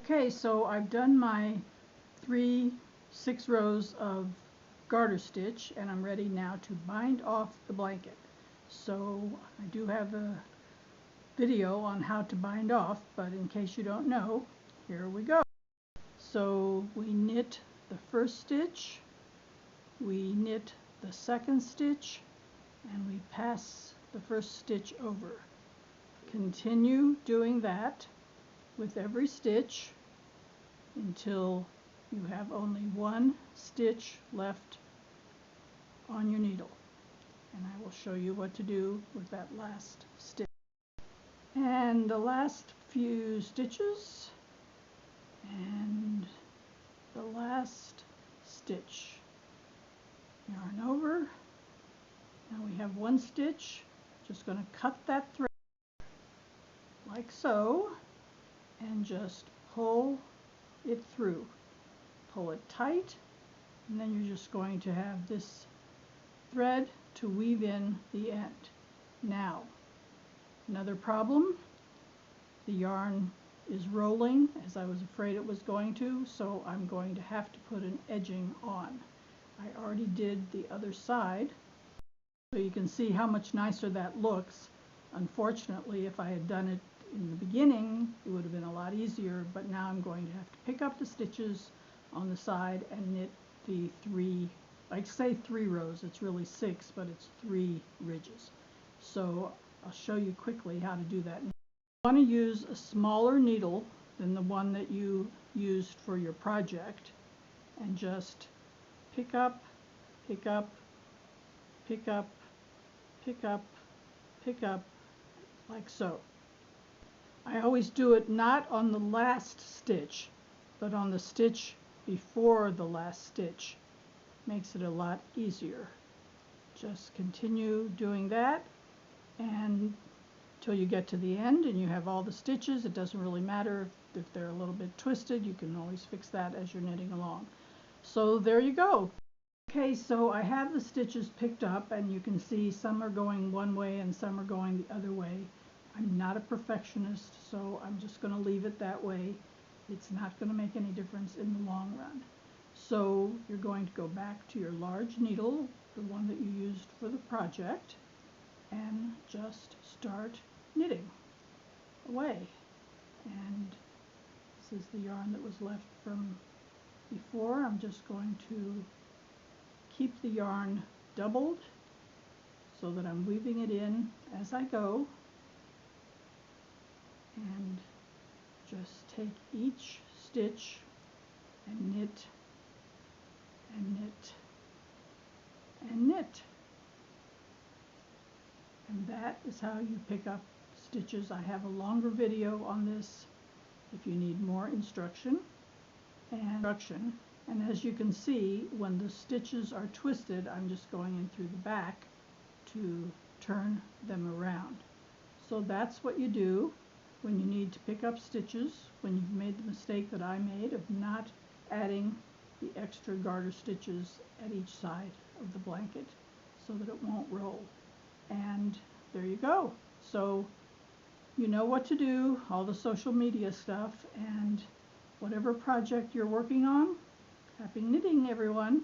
Okay, so I've done my 6 rows of garter stitch, and I'm ready now to bind off the blanket. So I do have a video on how to bind off, but in case you don't know, here we go. So we knit the first stitch, we knit the second stitch, and we pass the first stitch over. Continue doing that with every stitch until you have only one stitch left on your needle. And I will show you what to do with that last stitch. And the last few stitches and the last stitch. Yarn over. Now we have one stitch. Just going to cut that thread like so and just pull it through. Pull it tight, and then you're just going to have this thread to weave in the end. Now, another problem, the yarn is rolling as I was afraid it was going to, so I'm going to have to put an edging on. I already did the other side, so you can see how much nicer that looks. Unfortunately, if I had done it in the beginning, it would have been a lot easier, but now I'm going to have to pick up the stitches on the side and knit the I say 3 rows, it's really 6, but it's 3 ridges. So I'll show you quickly how to do that. You want to use a smaller needle than the one that you used for your project, and just pick up, pick up, pick up, pick up, pick up, like so. I always do it not on the last stitch, but on the stitch before the last stitch. Makes it a lot easier. Just continue doing that and until you get to the end and you have all the stitches. It doesn't really matter if they're a little bit twisted. You can always fix that as you're knitting along. So there you go. Okay, so I have the stitches picked up, and you can see some are going one way and some are going the other way. I'm not a perfectionist, so I'm just going to leave it that way. It's not going to make any difference in the long run. So you're going to go back to your large needle, the one that you used for the project, and just start knitting away. And this is the yarn that was left from before. I'm just going to keep the yarn doubled so that I'm weaving it in as I go, and just take each stitch and knit and knit and knit. And that is how you pick up stitches. I have a longer video on this if you need more instruction. And as you can see, when the stitches are twisted, I'm just going in through the back to turn them around. So that's what you do when you need to pick up stitches, when you've made the mistake that I made of not adding the extra garter stitches at each side of the blanket so that it won't roll. And there you go. So you know what to do, all the social media stuff, and whatever project you're working on, happy knitting, everyone.